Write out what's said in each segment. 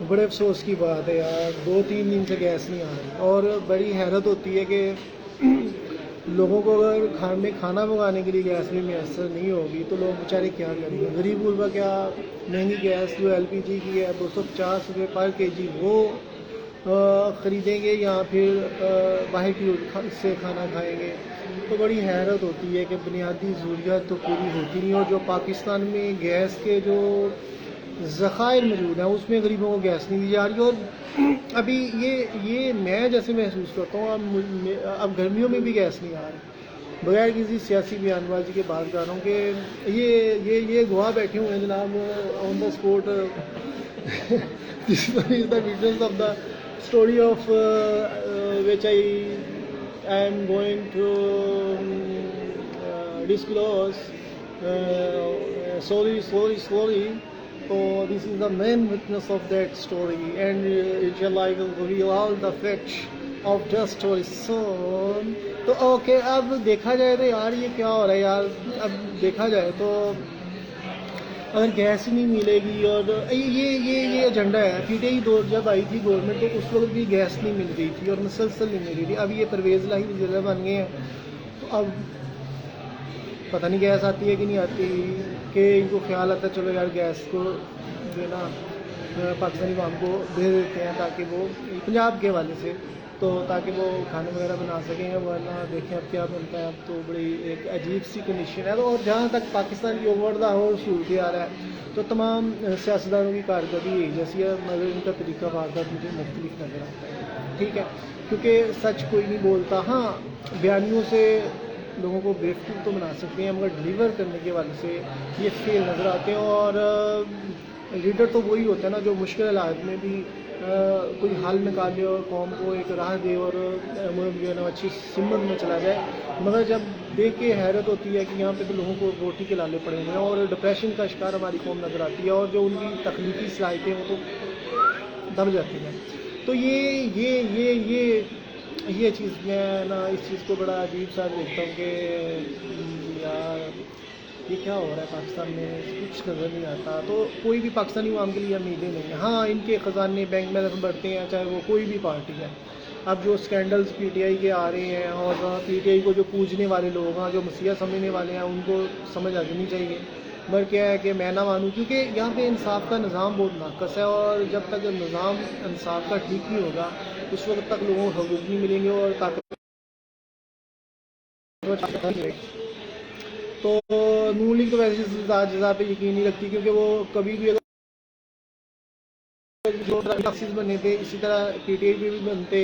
بڑے افسوس کی بات ہے یار، 2-3 دن سے گیس نہیں آ رہی، اور بڑی حیرت ہوتی ہے کہ لوگوں کو اگر کھانا پکانے کے لیے گیس بھی میسر نہیں ہوگی تو لوگ بیچارے کیا کریں گے؟ غریب غربا کیا مہنگی گیس جو LPG کی ہے 250 روپے پر kg وہ خریدیں گے یا پھر باہر کی سے کھانا کھائیں گے؟ تو بڑی حیرت ہوتی ہے کہ بنیادی ضروریات تو پوری ہوتی نہیں، اور جو پاکستان میں گیس کے جو ذخائر موجود ہیں اس میں غریبوں کو گیس نہیں دی جا رہی۔ اور ابھی یہ میں جیسے محسوس کرتا ہوں، اب گرمیوں میں بھی گیس نہیں آ رہی، بغیر کسی سیاسی بیان بازی کے بات کر رہا ہوں کہ یہ گواہ بیٹھے ہوئے ہیں جناب on the spot this is the witness of the story of which I am going to disclose slowly. So this is the main witness of that story, and inshallah I will reveal all the facts of that story soon. تو okay, اب دیکھا جائے تو یار یہ کیا ہو رہا ہے یار، اب دیکھا جائے تو اگر گیس ہی نہیں ملے گی، اور یہ ایجنڈا ہے PTI دور جب آئی تھی گورنمنٹ تو اس وقت بھی گیس نہیں مل رہی تھی اور مسلسل نہیں مل رہی تھی۔ اب یہ پرویز الہی وزیر بن گئے ہیں تو اب پتہ نہیں گیس آتی ہے کہ نہیں آتی، کہ ان کو خیال آتا ہے چلو یار گیس کو جو ہے نا پاکستانی عوام کو دے دیتے ہیں تاکہ وہ پنجاب کے حوالے سے تو تاکہ وہ کھانے وغیرہ بنا سکیں، ورنہ دیکھیں اب کیا بنتا ہے۔ اب تو بڑی ایک عجیب سی کنڈیشن ہے۔ اور جہاں تک پاکستان کی اوور دا ہول صورت آ رہا ہے تو تمام سیاستدانوں کی کارکردگی یہی جیسی ہے، مگر ان کا طریقہ واردات مجھے مختلف نظر آتا ہے، ٹھیک ہے، کیونکہ سچ کوئی نہیں بولتا۔ ہاں بیانیوں سے لوگوں کو بیوقوف تو بنا سکتے ہیں مگر ڈلیور کرنے کے حوالے سے یہ فیل نظر آتے ہیں، اور لیڈر تو وہی ہوتا ہے نا جو مشکل حالات میں بھی کوئی حل نکالے اور قوم کو ایک راہ دے اور ملک جو ہے نا اچھی سمت میں چلا جائے۔ مگر جب دیکھ کے حیرت ہوتی ہے کہ یہاں پہ تو لوگوں کو روٹی کے لالے پڑے ہوئے ہیں اور ڈپریشن کا شکار ہماری قوم نظر آتی ہے، اور جو ان کی تخلیقی صلاحیتیں وہ تو دب جاتی ہیں۔ تو یہ چیز میں نا اس چیز کو بڑا عجیب سا دیکھتا ہوں کہ یار یہ کیا ہو رہا ہے پاکستان میں، کچھ نظر نہیں آتا۔ تو کوئی بھی پاکستانی عوام کے لیے امیدیں نہیں ہیں۔ ہاں ان کے خزانے بینک بیلنس بڑھتے ہیں چاہے وہ کوئی بھی پارٹی ہے۔ اب جو اسکینڈلز PTI کے آ رہے ہیں اور PTI کو جو پوجنے والے لوگ ہیں، جو مسیحا سمجھنے والے ہیں، ان کو سمجھ آ جانی چاہیے۔ مگر کیا ہے کہ میں نہ مانوں، کیونکہ یہاں پہ انصاف کا نظام بہت ناقص ہے، اور جب تک نظام انصاف کا ٹھیک نہیں ہوگا اس وقت تک لوگوں کو حقوق نہیں ملیں گے اور تو نون لیگ تو ویسے جزا پہ یقین نہیں رکھتی، کیونکہ وہ کبھی بھی جو ٹیکسز بنے تھے اسی طرح PTI پہ بھی بنتے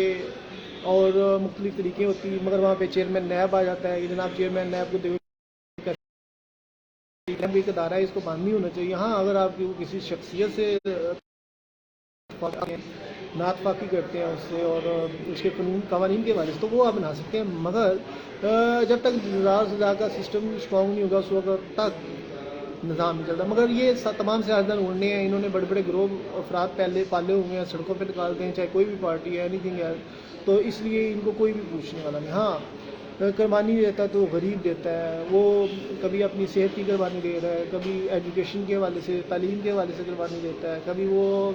اور مختلف طریقے ہوتی، مگر وہاں پہ چیئرمین نیب آ جاتا ہے کہ جناب چیئرمین نیب کو بھی ایک ادارہ ہے، اس کو بند نہیں ہونا چاہیے۔ ہاں اگر آپ کسی شخصیت سے ناتفاقی کرتے ہیں اس سے اور اس کے قوانین کے حوالے سے تو وہ آپ بنا سکتے ہیں، مگر جب تک جزا سزا کا سسٹم اسٹرانگ نہیں ہوگا اس وقت تک نظام نہیں چلتا۔ مگر یہ تمام سیاستدان اڑنے ہیں، انہوں نے بڑے بڑے گروہ افراد پالے ہوئے ہیں، سڑکوں پہ نکالتے ہیں چاہے کوئی بھی پارٹی ہے، اینی تھنگ ہے، تو اس لیے ان کو کوئی بھی پوچھنے والا نہیں۔ ہاں قربانی دیتا ہے تو غریب دیتا ہے، وہ کبھی اپنی صحت کی قربانی دے رہا ہے، کبھی ایجوکیشن کے حوالے سے، تعلیم کے حوالے سے قربانی دیتا ہے، کبھی وہ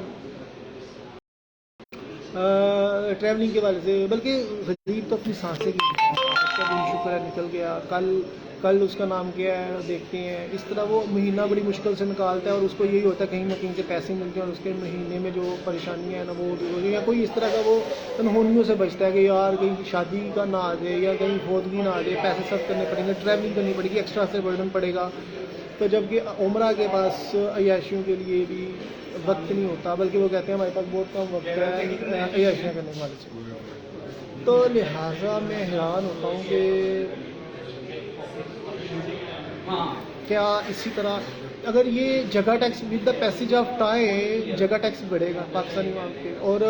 ٹریولنگ کے حوالے سے، بلکہ غریب تو اپنی سانسیں کی اس کا دن شکر ہے نکل گیا، کل اس کا نام کیا ہے دیکھتے ہیں، اس طرح وہ مہینہ بڑی مشکل سے نکالتا ہے اور اس کو یہی ہوتا ہے کہیں نہ کہیں سے پیسے ملتے ہیں اور اس کے مہینے میں جو پریشانیاں ہیں نا وہ دور ہو گئی، یا کوئی اس طرح کا وہ انہونیوں سے بچتا ہے کہ یار کہیں شادی کا نہ آ جائے یا کہیں فوتگی نہ آ جائے، پیسے سخت کرنے پڑیں گے، ٹریولنگ کرنی پڑے گی، ایکسٹرا سے برڈن پڑے گا، تو جبکہ عمرہ کے پاس عیاشیوں کے لیے بھی وقت نہیں ہوتا، بلکہ وہ کہتے ہیں ہمارے پاس بہت کم وقت ہے عیاشیاں کرنے کے والے سے۔ تو لہٰذا میں حیران ہوتا ہوں کہ کیا اسی طرح اگر یہ جگہ tax with the passage of time جگہ ٹیکس بڑھے گا پاکستانی عوام کے، اور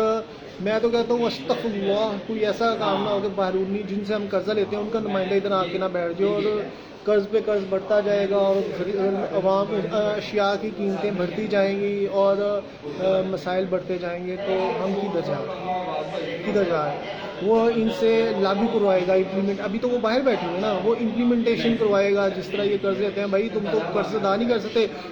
میں تو کہتا ہوں استغفر اللہ کوئی ایسا کام نہ ہو کہ باہرونی جن سے ہم قرضہ لیتے ہیں ان کا نمائندہ ادھر آ کے نہ بیٹھ جائے اور قرض پہ قرض بڑھتا جائے گا اور عوام اشیاء کی قیمتیں بڑھتی جائیں گی اور مسائل بڑھتے جائیں گے، تو ہم کدھر جا رہے ہیں؟ وہ ان سے لاگو کروائے گا امپلیمنٹ، ابھی تو وہ باہر بیٹھے ہوئے نا، وہ امپلیمنٹیشن کروائے گا، جس طرح یہ قرض لیتے ہیں بھائی تم تو قرض ادا نہیں کر سکتے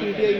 PTI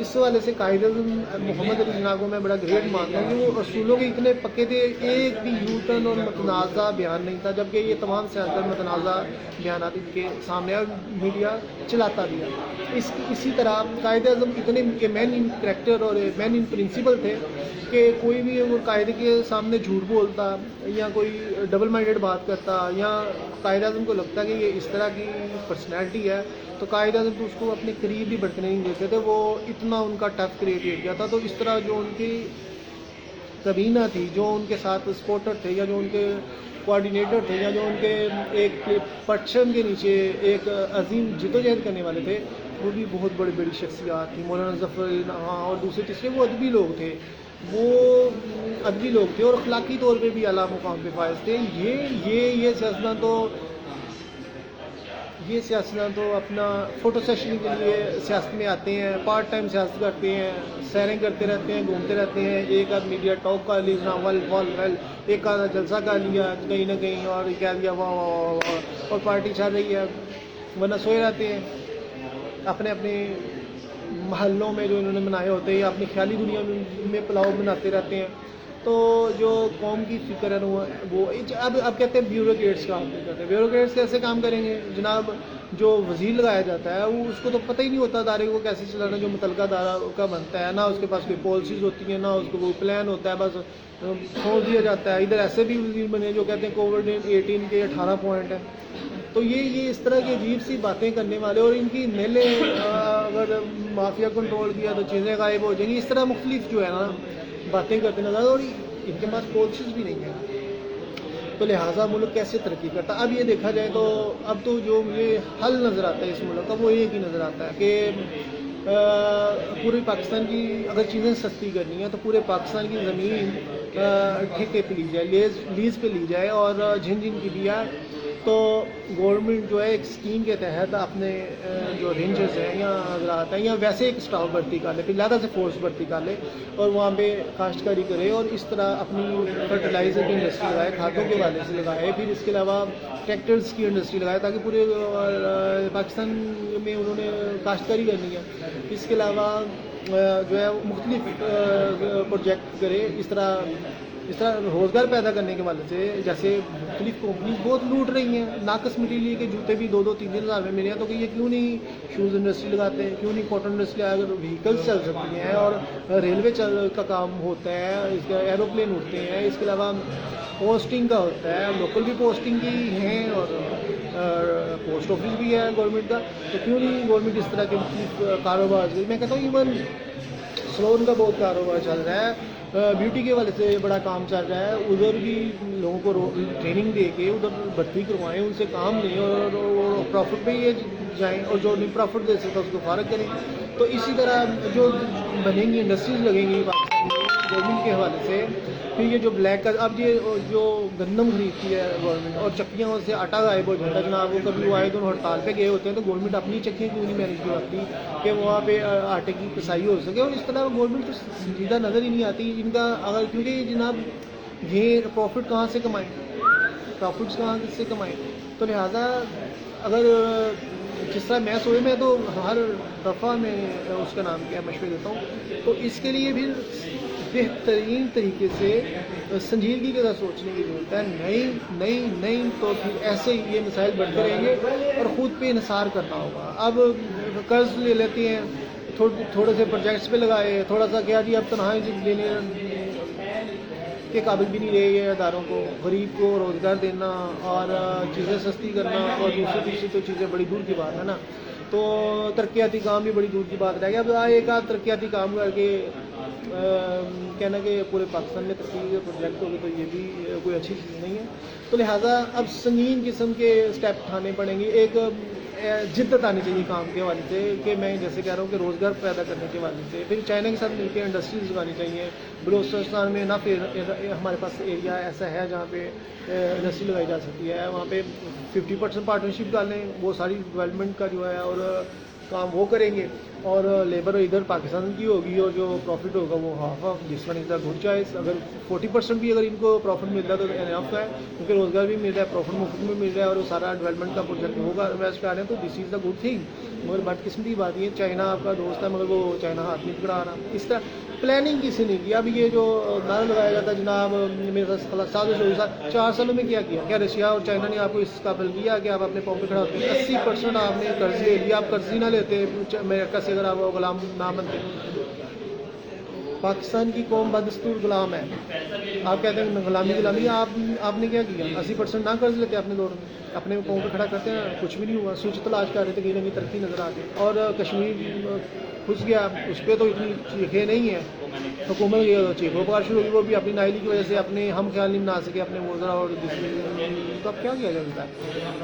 اس حوالے سے قائد اعظم محمد علی جناح کو میں بڑا گریٹ مانتا ہوں کہ وہ اصولوں کے اتنے پکے تھے، ایک بھی یو ٹرن اور متنازع بیان نہیں تھا، جبکہ یہ تمام سیاست متنازع بیانات ان کے سامنے اور میڈیا چلاتا دیا۔ اسی طرح قائد اعظم اتنے مین ان کریکٹر اور مین ان پرنسپل تھے کہ کوئی بھی قائد کے سامنے جھوٹ بولتا یا کوئی ڈبل مائنڈیڈ بات کرتا یا قائد اعظم کو لگتا کہ یہ اس طرح کی پرسنالٹی ہے تو قائد اعظم تو اس کو اپنے قریب بھی بڑھنے نہیں دیتے تھے، وہ اتنا ان کا ٹف کریٹ کیا تھا۔ تو اس طرح جو ان کی کابینہ تھی، جو ان کے ساتھ سپورٹر تھے یا جو ان کے کوآرڈینیٹر تھے یا جو ان کے ایک پرچم کے نیچے ایک عظیم جدوجہد کرنے والے تھے، وہ بھی بہت بڑی بڑی شخصیات تھیں۔ مولانا ظفر علی نواں اور دوسرے تیسرے وہ ادبی لوگ تھے، اور اخلاقی طور پہ بھی اعلیٰ مقام پہ فائز تھے۔ یہ سیاستدان تو اپنا فوٹو سیشن کے لیے سیاست میں آتے ہیں، پارٹ ٹائم سیاست کرتے ہیں، سیریں کرتے رہتے ہیں، گھومتے رہتے ہیں، ایک آدھ میڈیا ٹاک کا لینا ویل ایک آدھا جلسہ کا لیا کہیں نہ کہیں اور کہہ دیا واہ واہ واہ اور پارٹی چل رہی ہے، ورنہ سوئے رہتے ہیں اپنے اپنے محلوں میں جو انہوں نے بنائے ہوتے ہیں یا اپنی خیالی دنیا میں پلاؤ بناتے رہتے ہیں۔ تو جو قوم کی فکر ہے وہ اب کہتے ہیں بیوروکریٹس کام نہیں کرتے۔ بیوروکریٹس کیسے کام کریں گے جناب؟ جو وزیر لگایا جاتا ہے وہ اس کو تو پتہ ہی نہیں ہوتا ادارے کو کیسے چلانا، جو متعلقہ ادارہ کا بنتا ہے، نہ اس کے پاس کوئی پالیسیز ہوتی ہیں، نہ اس کو کوئی پلان ہوتا ہے، بس چھوڑ دیا جاتا ہے۔ ادھر ایسے بھی وزیر بنے جو کہتے ہیں کووڈ-18 کے 18 پوائنٹ ہیں۔ تو یہ اس طرح کی عجیب سی باتیں کرنے والے اور ان کی نیلے اگر مافیا کنٹرول کیا تو چیزیں غائب ہو جائیں گی، اس طرح مختلف جو ہے نا باتیں کرتے نظر اور ان کے پاس پالیسیز بھی نہیں ہیں۔ تو لہٰذا ملک کیسے ترقی کرتا؟ اب یہ دیکھا جائے تو اب تو جو مجھے حل نظر آتا ہے اس ملک کا وہ ایک ہی نظر آتا ہے کہ پورے پاکستان کی اگر چیزیں سستی کرنی ہیں تو پورے پاکستان کی زمین ٹھیکے پہ لی جائے، لیز پہ لی جائے اور جن کی بھی ہے تو گورنمنٹ جو ہے ایک اسکیم کے تحت اپنے جو رینجرز ہیں یا حضرات ہیں یا ویسے ایک اسٹاف بھرتی کر لے، پھر زیادہ سے فورس بھرتی کر لے اور وہاں پہ کاشتکاری کرے اور اس طرح اپنی فرٹیلائزر کی انڈسٹری لگائے، کھادوں کے حوالے سے لگائے، پھر اس کے علاوہ ٹریکٹرز کی انڈسٹری لگائے تاکہ پورے پاکستان میں انہوں نے کاشتکاری کرنی ہے۔ اس کے علاوہ جو ہے مختلف پروجیکٹ کرے، اس طرح روزگار پیدا کرنے کے حوالے سے جیسے مختلف کمپنیز بہت لوٹ رہی ہیں، ناقص مٹیریل کے جوتے بھی 2-3 ہزار میں ملے ہیں، تو کہ یہ کیوں نہیں شوز انڈسٹری لگاتے ہیں، کیوں نہیں کاٹن انڈسٹری؟ اگر وہیکلس چل سکتی ہیں اور ریلوے کا کام ہوتا ہے، اس کا ایروپلین اڑتے ہیں، اس کے علاوہ پوسٹنگ کا ہوتا ہے، لوکل بھی پوسٹنگ کی ہیں اور پوسٹ آفس بھی ہے گورنمنٹ کا، تو کیوں نہیں گورنمنٹ اس طرح کے مختلف کاروبار؟ میں کہتا ہوں ایون سلون کا بہت کاروبار چل رہا ہے، بیوٹی کے حوالے سے بڑا کام چل رہا ہے، ادھر بھی لوگوں کو ٹریننگ دے کے ادھر بھرتی کروائیں، ان سے کام لیں اور پروفٹ پہ یہ جائیں اور جو نہیں پروفٹ دے سکتا اس کو فارغ کریں۔ تو اسی طرح جو بنیں گی انڈسٹریز لگیں گی پاکستان میں گورنمنٹ کے حوالے سے، پھر یہ جو بلیک کا اب یہ جو گندم خریدتی ہے گورنمنٹ اور چکیاں سے آٹا غائب ہو جاتا ہے جناب، وہ کبھی وہ آئے دونوں ہڑتال پہ گئے ہوتے ہیں تو گورنمنٹ اپنی چکیاں کیوں نہیں مینیج کرواتی کہ وہاں پہ آٹے کی پسائی ہو سکے، اور اس طرح گورنمنٹ تو سنجیدہ نظر ہی نہیں آتی ان کا اگر، کیونکہ جناب یہ پروفٹ کہاں سے کمائیں، پروفٹس کہاں سے کمائیں؟ تو لہٰذا اگر جس طرح میں سوئے میں تو ہر دفعہ میں اس کا نام کیا مشورے دیتا ہوں، تو اس کے لیے بھی بہترین طریقے سے سنجیدگی کے ساتھ سوچنے کی ضرورت ہے، نہیں تو پھر ایسے ہی یہ مسائل بڑھتے رہیں گے اور خود پہ انحصار کرنا ہوگا۔ اب قرض لے لیتے ہیں، تھوڑے سے پروجیکٹس پہ لگائے، تھوڑا سا کیا جی اب تنہائی لینے کے قابل بھی نہیں رہے یہ اداروں کو، غریب کو روزگار دینا اور چیزیں سستی کرنا اور دوسری تو چیزیں بڑی دور کی بات ہے نا، تو ترقیاتی کام بھی بڑی دور کی بات رہ گیا۔ اب ایک آدھ ترقیاتی کام کر کے کہنا کہ پورے پاکستان میں ترقی کے پروجیکٹ ہوگے تو یہ بھی کوئی اچھی چیز نہیں ہے۔ تو لہٰذا اب سنگین قسم کے اسٹیپ اٹھانے پڑیں گے، ایک جدت آنی چاہیے کام کے حوالے سے کہ میں جیسے کہہ رہا ہوں کہ روزگار پیدا کرنے کے حوالے سے، پھر چائنا کے ساتھ مل کے انڈسٹریز لگانی چاہیے۔ بلوچستان میں نہ پھر ہمارے پاس ایریا ایسا ہے جہاں پہ انڈسٹری لگائی جا سکتی ہے، وہاں پہ 50% پارٹنرشپ ڈالیں، وہ ساری ڈیولپمنٹ کا جو ہے اور کام وہ کریں گے۔ اور لیبر ادھر پاکستان کی ہوگی اور جو پروفٹ ہوگا وہ half of this one is the good choice. اگر 40% بھی اگر ان کو پروفٹ مل رہا ہے تو انف ہے, کیونکہ روزگار بھی مل رہا ہے, پروفٹ مفت میں مل رہا ہے اور وہ سارا ڈیولپمنٹ کا پروجیکٹ ہوگا انویسٹ کر رہے ہیں, تو دس از دا گڈ تھنگ. مگر بدقسمتی کی بات یہ چائنا آپ کا دوست ہے مگر وہ چائنا ہاتھ نہیں پکڑا رہا. اس طرح پلاننگ کسی نے کی. اب یہ جو نعرہ لگایا جاتا ہے جناب میرے 4 سالوں میں کیا رشیا اور چائنا نے آپ کو اس قابل کیا کہ آپ اپنے پاؤں پہ کھڑا ہوتے ہیں. 80% آپ نے قرض لے لیا. آپ قرض ہی نہ لیتے امریکہ سے اگر آپ غلام نہ بنتے. پاکستان کی قوم بدستور غلام ہے. آپ کہتے ہیں غلامی آپ نے کیا 80% نہ قرض لیتے اپنے دور میں, اپنے پاؤں پہ کھڑا کرتے ہیں, کچھ بھی نہیں ہوا. سوچ تلاش کر رہے تھے کہیں نہ کہیں ترقی نظر آ گئی اور کشمیر گھس گیا. اس پہ تو اتنی چیخیں نہیں ہیں, حکومت چیخوں پکار شروع ہوگی, وہ بھی اپنی نااہلی کی وجہ سے اپنے ہم خیال نہیں بنا سکے اپنے وزراء اور تو اب کیا کیا جاتا ہے.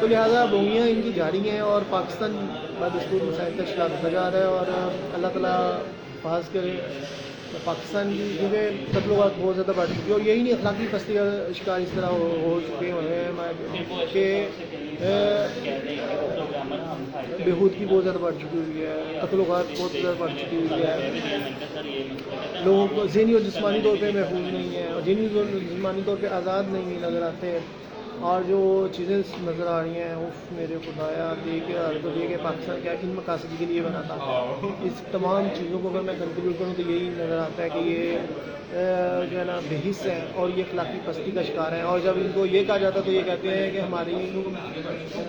تو لہٰذا بوئیاں ان کی جاری ہیں اور پاکستان بدستور مسائل کا شکار ہوتا جا رہا ہے. اور اللہ تعالیٰ حفاظ کرے پاکستان کی, کیونکہ تطلبات بہت زیادہ بڑھ چکی ہے اور یہی نہیں اخلاقی پستی کا شکار اس طرح ہو چکے ہیں کہ بےحودگی بہت زیادہ بڑھ چکی ہوئی ہے, تطلبات بہت زیادہ بڑھ چکی ہوئی ہے. لوگوں کو ذہنی اور جسمانی طور پہ محفوظ نہیں ہے, اور ذہنی اور جسمانی طور پہ آزاد نہیں نظر آتے. اور جو چیزیں نظر آ رہی ہیں میرے خدایا دیکھ کہ پاکستان کیا کن مقاصد کے لیے بنا تھا. اس تمام چیزوں کو اگر میں کنکلوڈ کروں تو یہی نظر آتا ہے کہ یہ جو ہے نا بحث ہے اور یہ اخلاقی پستی کا شکار ہے. اور جب ان کو یہ کہا جاتا ہے تو یہ کہتے ہیں کہ ہماری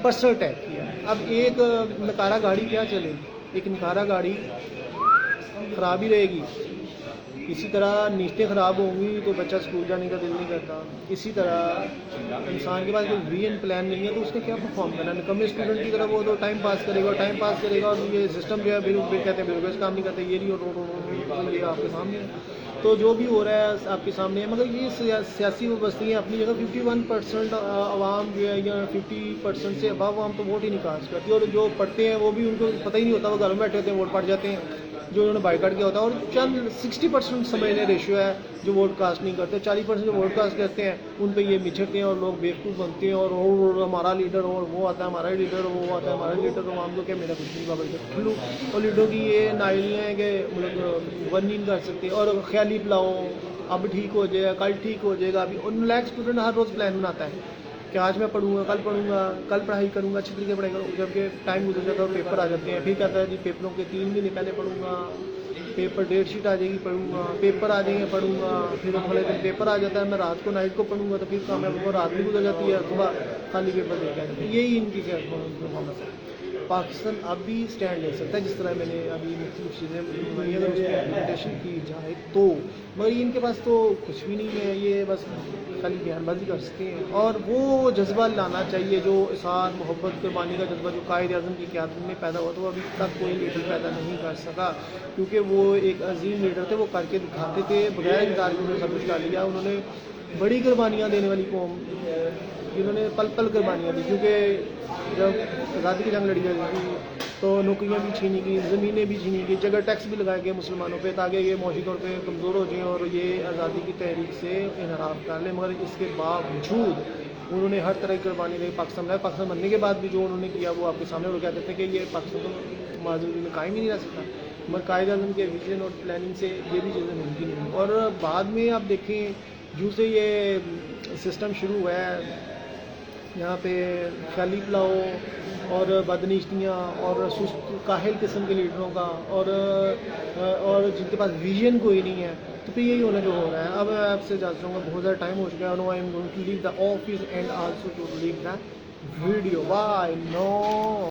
پرسنل اٹیک کیا. اب ایک نکارہ گاڑی کیا چلے, ایک نکارہ گاڑی خراب ہی رہے گی. اسی طرح نیشتیں خراب ہوں گی تو بچہ اسکول جانے کا دل نہیں کرتا. اسی طرح انسان کے پاس کوئی ویژن پلان نہیں ہے تو اس نے کیا پرفارم کرنا. نکمے اسٹوڈنٹ کی طرح وہ تو ٹائم پاس کرے گا اور یہ سسٹم جو ہے کہتے ہیں بیروکریٹ کام نہیں کرتے, یہ نہیں اور یہ آپ کے سامنے ہے. تو جو بھی ہو رہا ہے آپ کے سامنے ہے. مگر یہ سیاسی وابستگیاں اپنی جگہ 51% عوام جو ہے یا 50% سے ابو عوام تو ووٹ ہی نہیں کاسٹ کرتی, اور جو پڑھتے ہیں وہ بھی ان کو پتہ ہی نہیں ہوتا, وہ گھر میں بیٹھے ہوتے ہیں ووٹ پڑ جاتے ہیں جو انہوں نے بائیکاٹ کیا ہوتا ہے. اور چند 60% سمجھ لیں ریشیو ہے جو ووٹ کاسٹ نہیں کرتے. 40% جو ووٹ کاسٹ کرتے ہیں ان پہ یہ مچھڑتے ہیں اور لوگ بیوقوف بنتے ہیں اور ہمارا لیڈر اور وہ آتا ہے ہمارا لیڈر, وہ آتا ہے ہمارا لیڈر. عوام کو کیا میرا کچھ نہیں بابا کھلو. اور لیڈروں کی یہ نااہلیاں ہیں کہ مطلب ون نہیں کر سکتے اور خیالی پلاؤ اب ٹھیک ہو جائے گا, کل ٹھیک ہو جائے گا. ابھی ان لیک اسٹوڈنٹ ہر روز پلان بناتا ہے کہ آج میں پڑھوں گا, کل پڑھائی کروں گا, اچھی طریقے پڑھائی کروں گا. جبکہ ٹائم گزر جاتا ہے اور پیپر آ جاتے ہیں, پھر کہتا ہے جی پیپروں کے 3 مہینے پہلے پڑھوں گا, پیپر ڈیٹ شیٹ آ جائے گی پڑھوں گا, پیپر آ جائیں گے پڑھوں گا, پھر اگلے دن پیپر آ جاتا ہے, میں رات کو نائٹ کو پڑھوں گا, تو پھر کامیاب کو رات بھی گزر جاتی ہے, صبح خالی پیپر دے کے آ جاتے ہیں. یہی ان کی پرفارمنس ہے. پاکستان اب بھی اسٹینڈ لے سکتا ہے جس طرح میں نے ابھی مختلف چیزیں بنائی اگر اس کی امپلیمنٹیشن کی جائے تو. مگر ان کے پاس تو کچھ بھی نہیں ہے, یہ بس خالی بیان بازی کر سکتے ہیں. اور وہ جذبہ لانا چاہیے جو احسان محبت قربانی کا جذبہ جو قائد اعظم کی قیادت میں پیدا ہوا, تو وہ ابھی تک کوئی لیڈر پیدا نہیں کر سکا. کیونکہ وہ ایک عظیم لیڈر تھے, وہ کر کے دکھاتے تھے بغیر انتظار کے, انہوں نے سب کچھ کر لیا. انہوں نے بڑی قربانیاں دینے والی قوم, جنہوں نے پل پل قربانیاں دی. کیونکہ جب آزادی کی جنگ لڑی جاتی تھی تو نوکریاں بھی چھینی گئی, زمینیں بھی چھینی گئی, جگہ ٹیکس بھی لگائے گئے مسلمانوں پہ تاکہ یہ معاشی طور پہ کمزور ہو جائیں اور یہ آزادی کی تحریک سے انحراف کر لیں. مگر اس کے باوجود انہوں نے ہر طرح کی قربانی دی. پاکستان بننے کے بعد بھی جو انہوں نے کیا وہ آپ کے سامنے, وہ کہتے تھے کہ یہ پاکستان تو معذوری میں قائم ہی نہیں رہ سکتا. مگر قائد اعظم کے ویژن اور پلاننگ سے یہ بھی چیزیں ممکن ہیں. اور بعد میں آپ دیکھیں جو سے یہ سسٹم شروع ہوا ہے یہاں پہ خیالی پلاؤ اور بدنیشتیاں اور سست کاہل قسم کے لیڈروں کا اور جن کے پاس ویژن کوئی نہیں ہے, تو پھر یہی ہونا جو ہو رہا ہے. اب میں آپ سے جانتا ہوں گا بہت زیادہ ٹائم ہو چکا ہے. Now I am going to leave the office and also to leave the video. Bye know.